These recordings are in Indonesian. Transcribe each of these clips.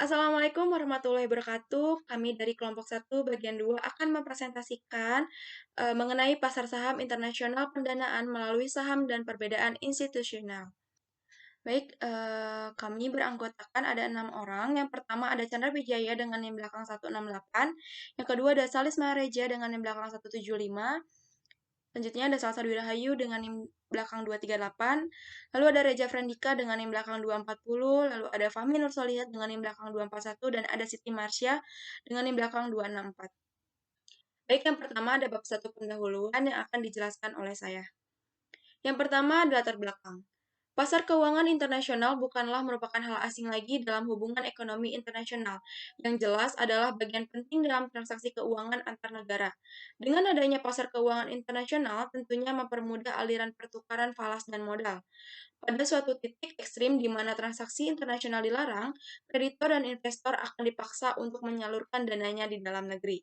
Assalamualaikum warahmatullahi wabarakatuh. Kami dari kelompok 1 bagian 2 akan mempresentasikan mengenai pasar saham internasional pendanaan melalui saham dan perbedaan institusional. Baik, kami beranggotakan ada 6 orang. Yang pertama ada Chandra Wijaya dengan NIM belakang 168. Yang kedua ada Salis Mahareja dengan NIM belakang 175. Selanjutnya ada Salsa Dwi Rahayu dengan NIM belakang 238. Lalu ada Reja Frandika dengan NIM belakang 240. Lalu ada Fahmi Nur Solihat dengan NIM belakang 241. Dan ada Siti Marsya dengan NIM belakang 264. Baik, yang pertama ada bab 1 pendahuluan yang akan dijelaskan oleh saya. Yang pertama adalah latar belakang. Pasar keuangan internasional bukanlah merupakan hal asing lagi dalam hubungan ekonomi internasional. Yang jelas adalah bagian penting dalam transaksi keuangan antar negara. Dengan adanya pasar keuangan internasional, tentunya mempermudah aliran pertukaran falas dan modal. Pada suatu titik ekstrim di mana transaksi internasional dilarang, kreditor dan investor akan dipaksa untuk menyalurkan dananya di dalam negeri.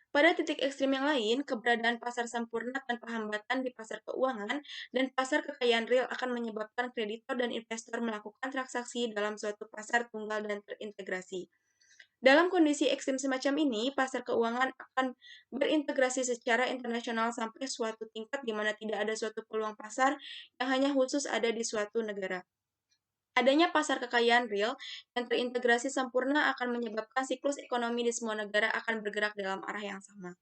Pada titik ekstrim yang lain, keberadaan pasar sempurna tanpa hambatan di pasar keuangan dan pasar kekayaan real akan menyebabkan kreditor dan investor melakukan transaksi dalam suatu pasar tunggal dan terintegrasi. Dalam kondisi ekstrim semacam ini, pasar keuangan akan berintegrasi secara internasional sampai suatu tingkat di mana tidak ada suatu peluang pasar yang hanya khusus ada di suatu negara. Adanya pasar kekayaan real yang terintegrasi sempurna akan menyebabkan siklus ekonomi di semua negara akan bergerak dalam arah yang sama.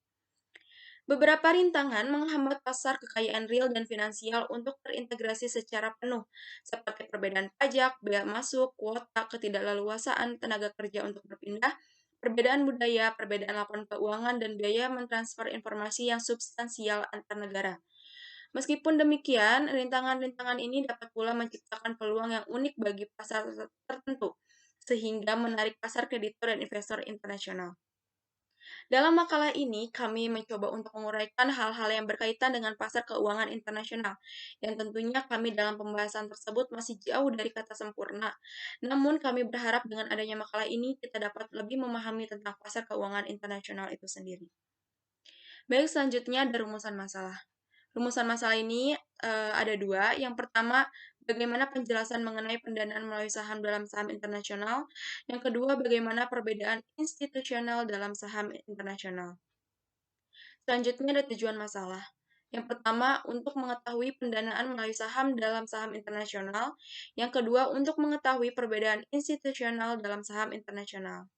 Beberapa rintangan menghambat pasar kekayaan real dan finansial untuk terintegrasi secara penuh, seperti perbedaan pajak, bea masuk, kuota, ketidakleluasaan tenaga kerja untuk berpindah, perbedaan budaya, perbedaan laporan keuangan, dan biaya mentransfer informasi yang substansial antar negara. Meskipun demikian, rintangan-rintangan ini dapat pula menciptakan peluang yang unik bagi pasar tertentu, sehingga menarik pasar kreditor dan investor internasional. Dalam makalah ini, kami mencoba untuk menguraikan hal-hal yang berkaitan dengan pasar keuangan internasional, yang tentunya kami dalam pembahasan tersebut masih jauh dari kata sempurna. Namun, kami berharap dengan adanya makalah ini, kita dapat lebih memahami tentang pasar keuangan internasional itu sendiri. Baik, selanjutnya ada rumusan masalah. Rumusan masalah ini ada dua. Yang pertama, bagaimana penjelasan mengenai pendanaan melalui saham dalam saham internasional. Yang kedua, bagaimana perbedaan institusional dalam saham internasional. Selanjutnya ada tujuan masalah. Yang pertama, untuk mengetahui pendanaan melalui saham dalam saham internasional. Yang kedua, untuk mengetahui perbedaan institusional dalam saham internasional.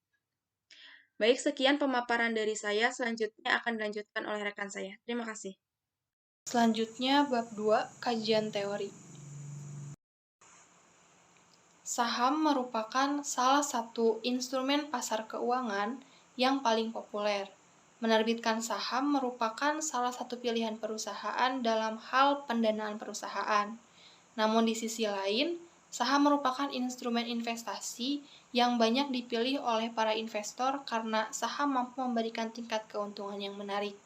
Baik, sekian pemaparan dari saya. Selanjutnya akan dilanjutkan oleh rekan saya. Terima kasih. Selanjutnya, bab 2, kajian teori. Saham merupakan salah satu instrumen pasar keuangan yang paling populer. Menerbitkan saham merupakan salah satu pilihan perusahaan dalam hal pendanaan perusahaan. Namun di sisi lain, saham merupakan instrumen investasi yang banyak dipilih oleh para investor karena saham mampu memberikan tingkat keuntungan yang menarik.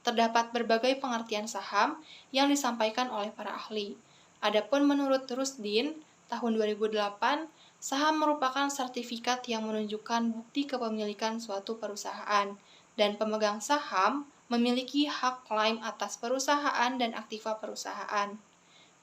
Terdapat berbagai pengertian saham yang disampaikan oleh para ahli. Adapun menurut Rushdin, tahun 2008, saham merupakan sertifikat yang menunjukkan bukti kepemilikan suatu perusahaan, dan pemegang saham memiliki hak klaim atas perusahaan dan aktiva perusahaan.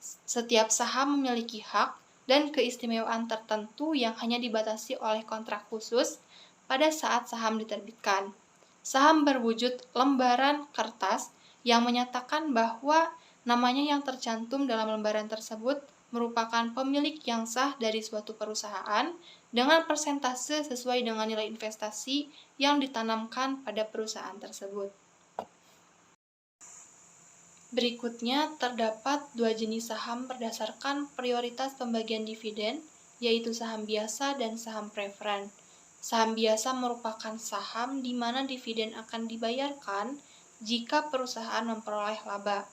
Setiap saham memiliki hak dan keistimewaan tertentu yang hanya dibatasi oleh kontrak khusus pada saat saham diterbitkan. Saham berwujud lembaran kertas yang menyatakan bahwa namanya yang tercantum dalam lembaran tersebut merupakan pemilik yang sah dari suatu perusahaan dengan persentase sesuai dengan nilai investasi yang ditanamkan pada perusahaan tersebut. Berikutnya terdapat dua jenis saham berdasarkan prioritas pembagian dividen, yaitu saham biasa dan saham preferen. Saham biasa merupakan saham di mana dividen akan dibayarkan jika perusahaan memperoleh laba.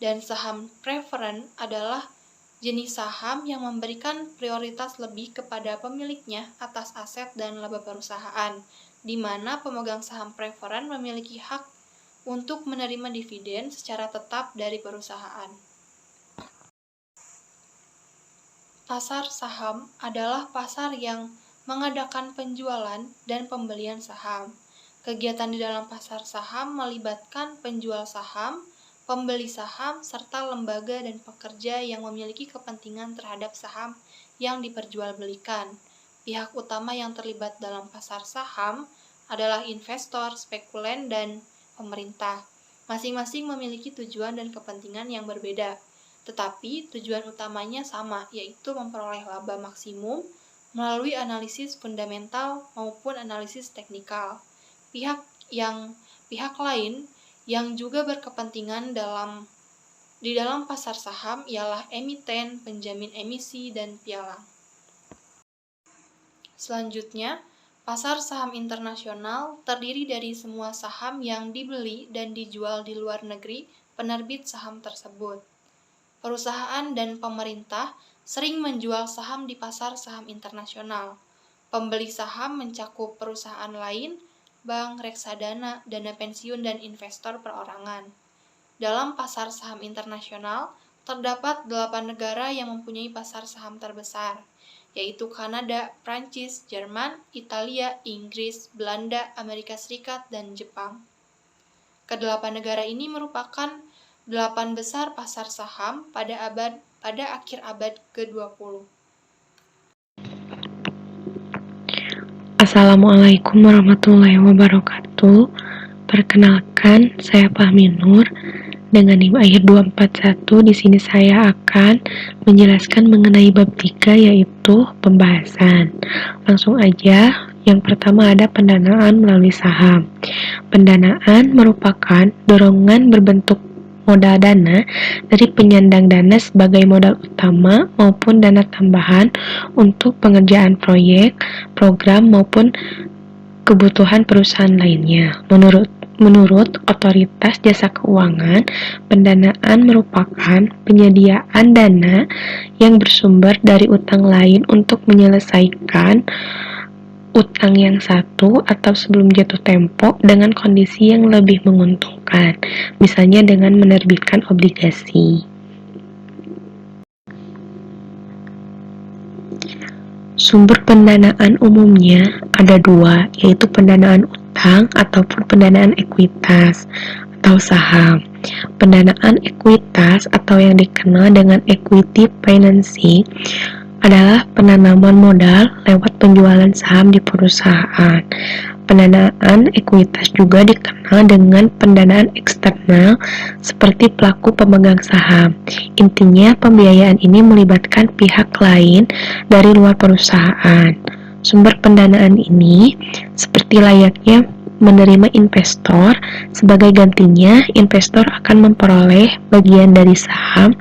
Dan saham preferen adalah jenis saham yang memberikan prioritas lebih kepada pemiliknya atas aset dan laba perusahaan, di mana pemegang saham preferen memiliki hak untuk menerima dividen secara tetap dari perusahaan. Pasar saham adalah pasar yang mengadakan penjualan dan pembelian saham. Kegiatan di dalam pasar saham melibatkan penjual saham, pembeli saham, serta lembaga dan pekerja yang memiliki kepentingan terhadap saham yang diperjualbelikan. Pihak utama yang terlibat dalam pasar saham adalah investor, spekulan, dan pemerintah. Masing-masing memiliki tujuan dan kepentingan yang berbeda, tetapi tujuan utamanya sama, yaitu memperoleh laba maksimum melalui analisis fundamental maupun analisis teknikal. Pihak lain yang juga berkepentingan di dalam pasar saham ialah emiten, penjamin emisi, dan pialang. Selanjutnya, pasar saham internasional terdiri dari semua saham yang dibeli dan dijual di luar negeri penerbit saham tersebut. Perusahaan dan pemerintah sering menjual saham di pasar saham internasional. Pembeli saham mencakup perusahaan lain, bank, reksadana, dana pensiun, dan investor perorangan. Dalam pasar saham internasional, terdapat 8 negara yang mempunyai pasar saham terbesar, yaitu Kanada, Prancis, Jerman, Italia, Inggris, Belanda, Amerika Serikat, dan Jepang. Kedelapan negara ini merupakan 8 besar pasar saham pada akhir abad ke-20. Assalamualaikum warahmatullahi wabarakatuh. Perkenalkan, saya Fahmi Nur dengan NIM akhir 241. Di sini saya akan menjelaskan mengenai bab 3, yaitu pembahasan. Langsung aja. Yang pertama ada pendanaan melalui saham. Pendanaan merupakan dorongan berbentuk modal dana dari penyandang dana sebagai modal utama maupun dana tambahan untuk pengerjaan proyek, program, maupun kebutuhan perusahaan lainnya. Menurut Otoritas Jasa Keuangan, pendanaan merupakan penyediaan dana yang bersumber dari utang lain untuk menyelesaikan utang yang satu atau sebelum jatuh tempo dengan kondisi yang lebih menguntungkan, misalnya dengan menerbitkan obligasi. Sumber pendanaan umumnya ada dua, yaitu pendanaan utang ataupun pendanaan ekuitas atau saham. Pendanaan ekuitas atau yang dikenal dengan equity financing adalah penanaman modal lewat penjualan saham di perusahaan. Pendanaan ekuitas juga dikenal dengan pendanaan eksternal seperti pelaku pemegang saham. Intinya, pembiayaan ini melibatkan pihak lain dari luar perusahaan. Sumber pendanaan ini seperti layaknya menerima investor, sebagai gantinya investor akan memperoleh bagian dari saham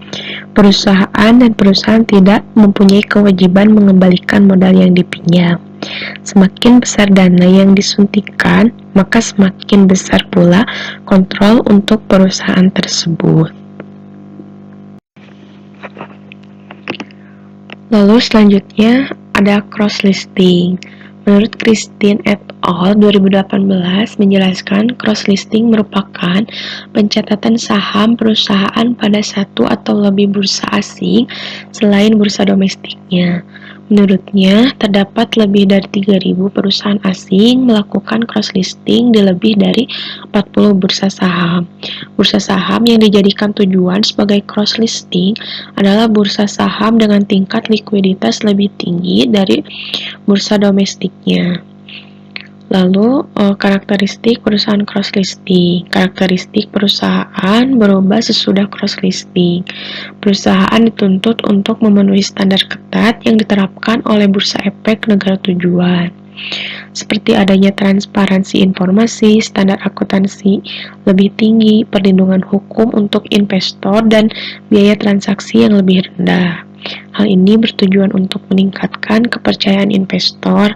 perusahaan dan perusahaan tidak mempunyai kewajiban mengembalikan modal yang dipinjam. Semakin besar dana yang disuntikan, maka semakin besar pula kontrol untuk perusahaan tersebut. Lalu selanjutnya ada cross listing. Menurut Christine et al. 2018 menjelaskan cross listing merupakan pencatatan saham perusahaan pada satu atau lebih bursa asing selain bursa domestiknya. Menurutnya, terdapat lebih dari 3.000 perusahaan asing melakukan cross listing di lebih dari 40 bursa saham. Bursa saham yang dijadikan tujuan sebagai cross listing adalah bursa saham dengan tingkat likuiditas lebih tinggi dari bursa domestiknya. Lalu, karakteristik perusahaan cross listing. Karakteristik perusahaan berubah sesudah cross listing. Perusahaan dituntut untuk memenuhi standar ketat yang diterapkan oleh bursa efek negara tujuan, seperti adanya transparansi informasi, standar akuntansi lebih tinggi, perlindungan hukum untuk investor, dan biaya transaksi yang lebih rendah. Hal ini bertujuan untuk meningkatkan kepercayaan investor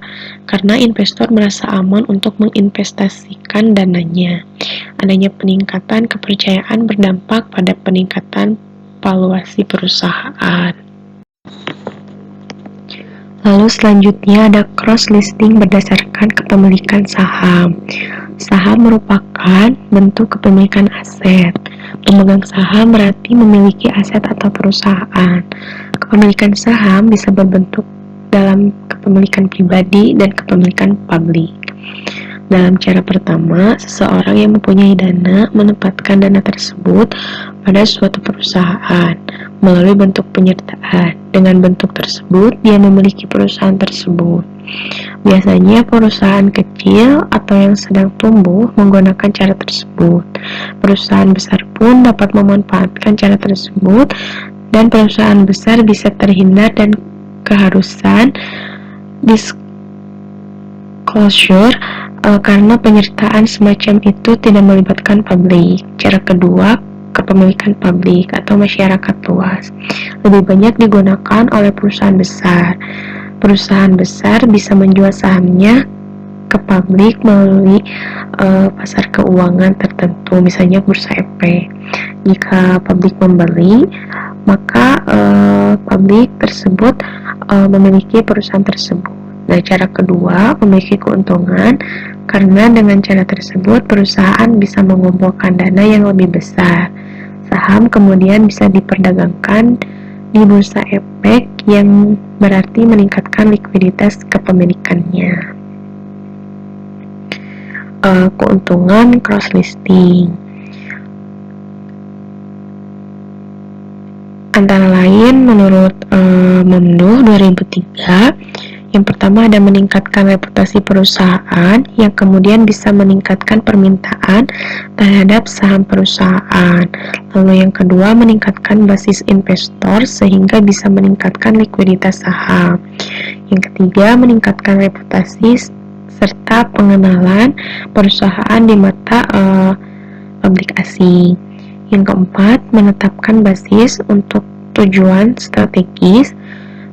karena investor merasa aman untuk menginvestasikan dananya. Adanya peningkatan kepercayaan berdampak pada peningkatan valuasi perusahaan. Lalu selanjutnya ada cross listing berdasarkan kepemilikan saham. Saham merupakan bentuk kepemilikan aset. Pemegang saham berarti memiliki aset atau perusahaan. Kepemilikan saham bisa berbentuk dalam kepemilikan pribadi dan kepemilikan publik. Dalam cara pertama, seseorang yang mempunyai dana menempatkan dana tersebut pada suatu perusahaan melalui bentuk penyertaan. Dengan bentuk tersebut, dia memiliki perusahaan tersebut. Biasanya perusahaan kecil atau yang sedang tumbuh menggunakan cara tersebut. Perusahaan besar pun dapat memanfaatkan cara tersebut, dan perusahaan besar bisa terhindar dan keharusan disclosure karena penyertaan semacam itu tidak melibatkan publik. Cara kedua, kepemilikan publik atau masyarakat luas. Lebih banyak digunakan oleh perusahaan besar. Perusahaan besar bisa menjual sahamnya ke publik melalui pasar keuangan tertentu, misalnya bursa efek. Jika publik membeli, maka publik tersebut memiliki perusahaan tersebut. Nah, cara kedua memiliki keuntungan karena dengan cara tersebut perusahaan bisa mengumpulkan dana yang lebih besar. Saham kemudian bisa diperdagangkan di bursa efek yang berarti meningkatkan likuiditas kepemilikannya. Keuntungan cross listing antara lain menurut Memdu 2003, yang pertama ada meningkatkan reputasi perusahaan yang kemudian bisa meningkatkan permintaan terhadap saham perusahaan. Lalu yang kedua meningkatkan basis investor sehingga bisa meningkatkan likuiditas saham. Yang ketiga meningkatkan reputasi serta pengenalan perusahaan di mata publik asing. Yang keempat, menetapkan basis untuk tujuan strategis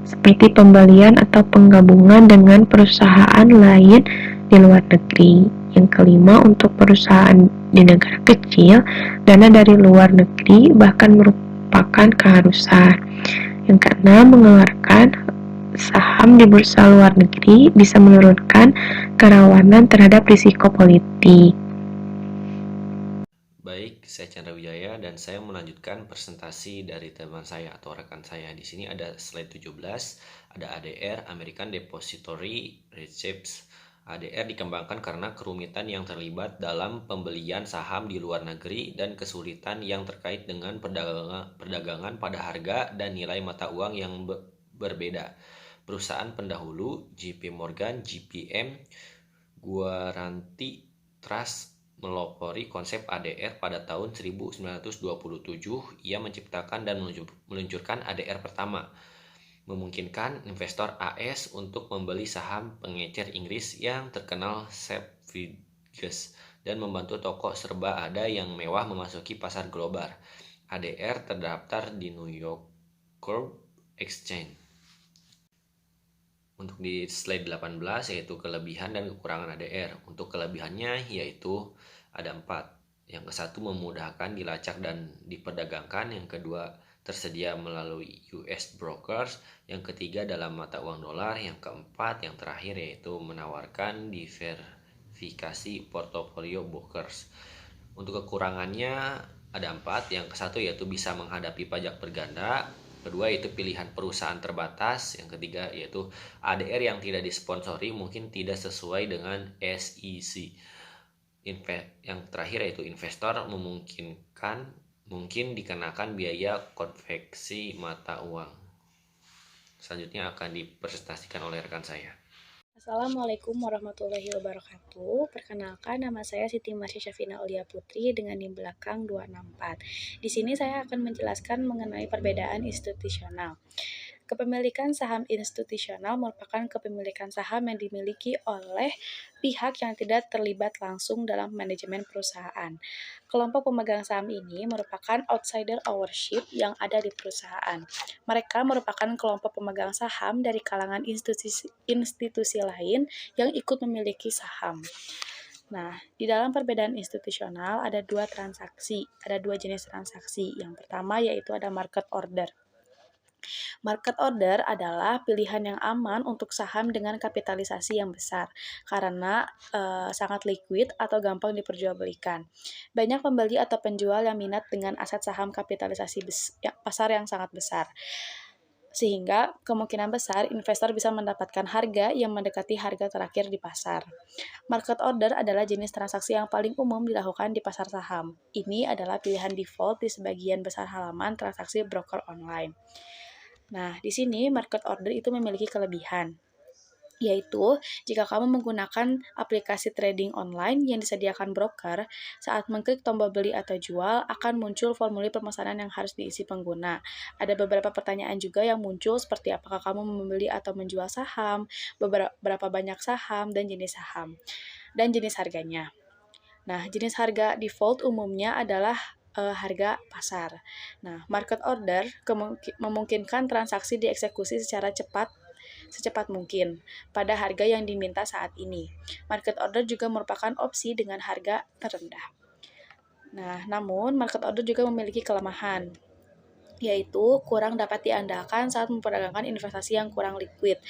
seperti pembelian atau penggabungan dengan perusahaan lain di luar negeri. Yang kelima, untuk perusahaan di negara kecil, dana dari luar negeri bahkan merupakan keharusan. Yang keenam, mengeluarkan saham di bursa luar negeri bisa menurunkan kerawanan terhadap risiko politik. Baik, saya Chandra Wijaya dan saya melanjutkan presentasi dari teman saya atau rekan saya. Di sini ada slide 17, ada ADR, American Depository Receipts. ADR dikembangkan karena kerumitan yang terlibat dalam pembelian saham di luar negeri dan kesulitan yang terkait dengan perdagangan pada harga dan nilai mata uang yang berbeda. Perusahaan pendahulu JP Morgan, GPM, Guaranty Trust melopori konsep ADR pada tahun 1927. Ia menciptakan dan meluncurkan ADR pertama, memungkinkan investor AS untuk membeli saham pengecer Inggris yang terkenal Selfridges dan membantu toko serba ada yang mewah memasuki pasar global. ADR terdaftar di New York Stock Exchange. Untuk di slide 18 yaitu kelebihan dan kekurangan ADR. Untuk kelebihannya yaitu ada 4. Yang ke-1 memudahkan dilacak dan diperdagangkan. Yang kedua tersedia melalui US brokers. Yang ketiga dalam mata uang dolar. Yang keempat yang terakhir yaitu menawarkan diversifikasi portofolio brokers. Untuk kekurangannya ada 4. Yang ke-1 yaitu bisa menghadapi pajak berganda. Kedua yaitu pilihan perusahaan terbatas. Yang ketiga yaitu ADR yang tidak disponsori mungkin tidak sesuai dengan SEC. Yang terakhir yaitu investor mungkin dikenakan biaya konveksi mata uang. Selanjutnya akan dipresentasikan oleh rekan saya. Assalamualaikum warahmatullahi wabarakatuh. Perkenalkan, nama saya Siti Marsya Syafina Aulia Putri dengan NIM belakang 264. Di sini saya akan menjelaskan mengenai perbedaan institusional. Kepemilikan saham institusional merupakan kepemilikan saham yang dimiliki oleh pihak yang tidak terlibat langsung dalam manajemen perusahaan. Kelompok pemegang saham ini merupakan outsider ownership yang ada di perusahaan. Mereka merupakan kelompok pemegang saham dari kalangan institusi lain yang ikut memiliki saham. Nah, di dalam perbedaan institusional ada dua jenis transaksi. Yang pertama yaitu ada market order. Market order adalah pilihan yang aman untuk saham dengan kapitalisasi yang besar karena sangat liquid atau gampang diperjualbelikan. Banyak pembeli atau penjual yang minat dengan aset saham kapitalisasi pasar yang sangat besar. Sehingga kemungkinan besar investor bisa mendapatkan harga yang mendekati harga terakhir di pasar. Market order adalah jenis transaksi yang paling umum dilakukan di pasar saham. Ini adalah pilihan default di sebagian besar halaman transaksi broker online. Nah, di sini market order itu memiliki kelebihan. Yaitu, jika kamu menggunakan aplikasi trading online yang disediakan broker, saat mengklik tombol beli atau jual, akan muncul formulir pemesanan yang harus diisi pengguna. Ada beberapa pertanyaan juga yang muncul seperti apakah kamu membeli atau menjual saham, berapa banyak saham, dan jenis harganya. Nah, jenis harga default umumnya adalah harga pasar. Nah, market order memungkinkan transaksi dieksekusi secepat mungkin pada harga yang diminta saat ini. Market order juga merupakan opsi dengan harga terendah. Nah, namun market order juga memiliki kelemahan, yaitu kurang dapat diandalkan saat memperdagangkan investasi yang kurang liquid,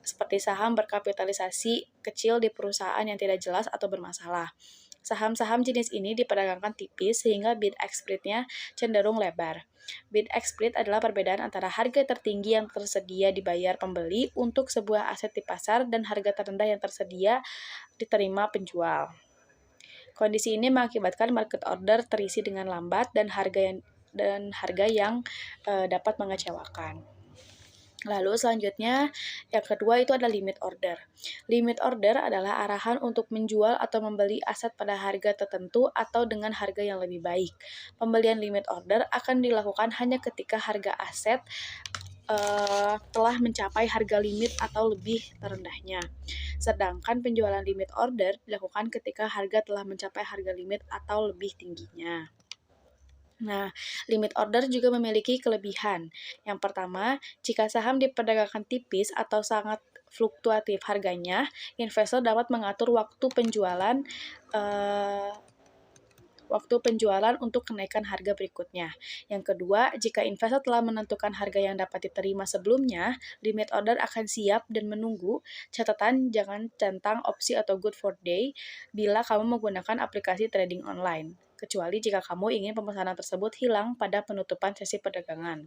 seperti saham berkapitalisasi kecil di perusahaan yang tidak jelas atau bermasalah. Saham-saham jenis ini diperdagangkan tipis sehingga bid-ask spread-nya cenderung lebar. Bid-ask spread adalah perbedaan antara harga tertinggi yang tersedia dibayar pembeli untuk sebuah aset di pasar dan harga terendah yang tersedia diterima penjual. Kondisi ini mengakibatkan market order terisi dengan lambat dan harga yang dapat mengecewakan. Lalu selanjutnya, yang kedua itu adalah limit order. Limit order adalah arahan untuk menjual atau membeli aset pada harga tertentu atau dengan harga yang lebih baik. Pembelian limit order akan dilakukan hanya ketika harga aset telah mencapai harga limit atau lebih terendahnya. Sedangkan penjualan limit order dilakukan ketika harga telah mencapai harga limit atau lebih tingginya. Nah, limit order juga memiliki kelebihan. Yang pertama, jika saham diperdagangkan tipis atau sangat fluktuatif harganya, investor dapat mengatur waktu penjualan untuk kenaikan harga berikutnya. Yang kedua, jika investor telah menentukan harga yang dapat diterima sebelumnya, limit order akan siap dan menunggu. Catatan, jangan centang opsi atau good for day bila kamu menggunakan aplikasi trading online, kecuali jika kamu ingin pemesanan tersebut hilang pada penutupan sesi perdagangan.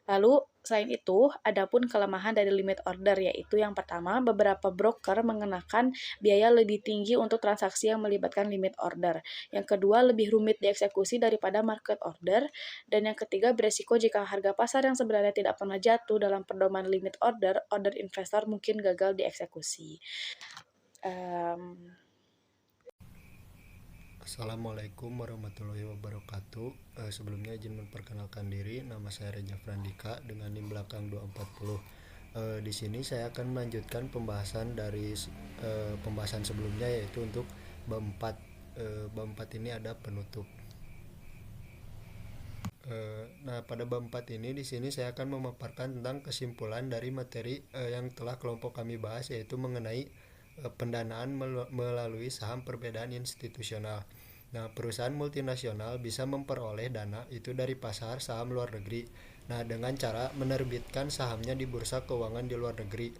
Lalu, selain itu, ada pun kelemahan dari limit order, yaitu yang pertama, beberapa broker mengenakan biaya lebih tinggi untuk transaksi yang melibatkan limit order. Yang kedua, lebih rumit dieksekusi daripada market order. Dan yang ketiga, beresiko jika harga pasar yang sebenarnya tidak pernah jatuh dalam pedoman limit order investor mungkin gagal dieksekusi. Assalamualaikum warahmatullahi wabarakatuh. Sebelumnya izin memperkenalkan diri, nama saya Reja Frandika dengan NIM belakang 240. Di sini saya akan melanjutkan pembahasan dari pembahasan sebelumnya, yaitu untuk bab 4. Bab 4 ini ada penutup. Nah, pada bab 4 ini di sini saya akan memaparkan tentang kesimpulan dari materi yang telah kelompok kami bahas, yaitu mengenai pendanaan melalui saham perbedaan institusional. Nah, perusahaan multinasional bisa memperoleh dana itu dari pasar saham luar negeri. Nah, dengan cara menerbitkan sahamnya di bursa keuangan di luar negeri.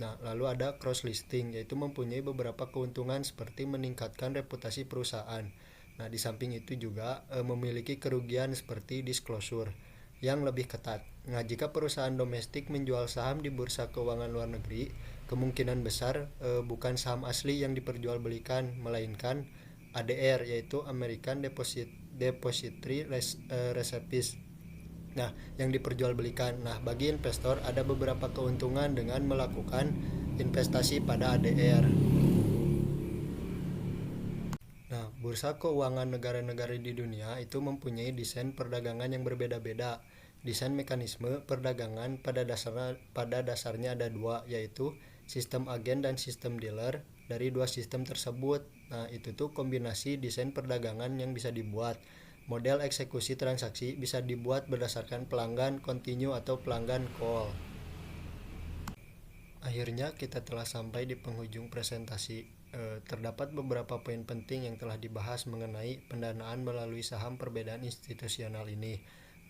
Nah, lalu ada cross listing, yaitu mempunyai beberapa keuntungan seperti meningkatkan reputasi perusahaan. Nah, di samping itu juga memiliki kerugian seperti disclosure yang lebih ketat. Nah, jika perusahaan domestik menjual saham di bursa keuangan luar negeri, kemungkinan besar bukan saham asli yang diperjualbelikan, melainkan ADR, yaitu American Depository Receipts. Nah, yang diperjualbelikan. Nah, bagi investor ada beberapa keuntungan dengan melakukan investasi pada ADR. Nah, bursa keuangan negara-negara di dunia itu mempunyai desain perdagangan yang berbeda-beda. Desain mekanisme perdagangan pada dasarnya ada dua, yaitu sistem agen dan sistem dealer. Dari dua sistem tersebut, nah itu tuh kombinasi desain perdagangan yang bisa dibuat. Model eksekusi transaksi bisa dibuat berdasarkan pelanggan continue atau pelanggan call. Akhirnya kita telah sampai di penghujung presentasi. Terdapat beberapa poin penting yang telah dibahas mengenai pendanaan melalui saham perbedaan institusional ini.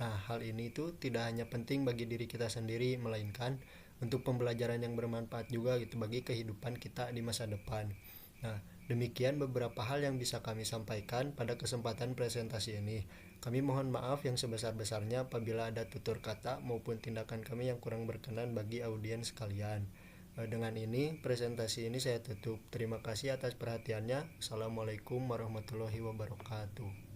Nah, hal ini itu tidak hanya penting bagi diri kita sendiri, melainkan untuk pembelajaran yang bermanfaat juga gitu bagi kehidupan kita di masa depan. Nah, demikian beberapa hal yang bisa kami sampaikan pada kesempatan presentasi ini. Kami mohon maaf yang sebesar-besarnya apabila ada tutur kata maupun tindakan kami yang kurang berkenan bagi audiens sekalian. Dengan ini, presentasi ini saya tutup. Terima kasih atas perhatiannya. Assalamualaikum warahmatullahi wabarakatuh.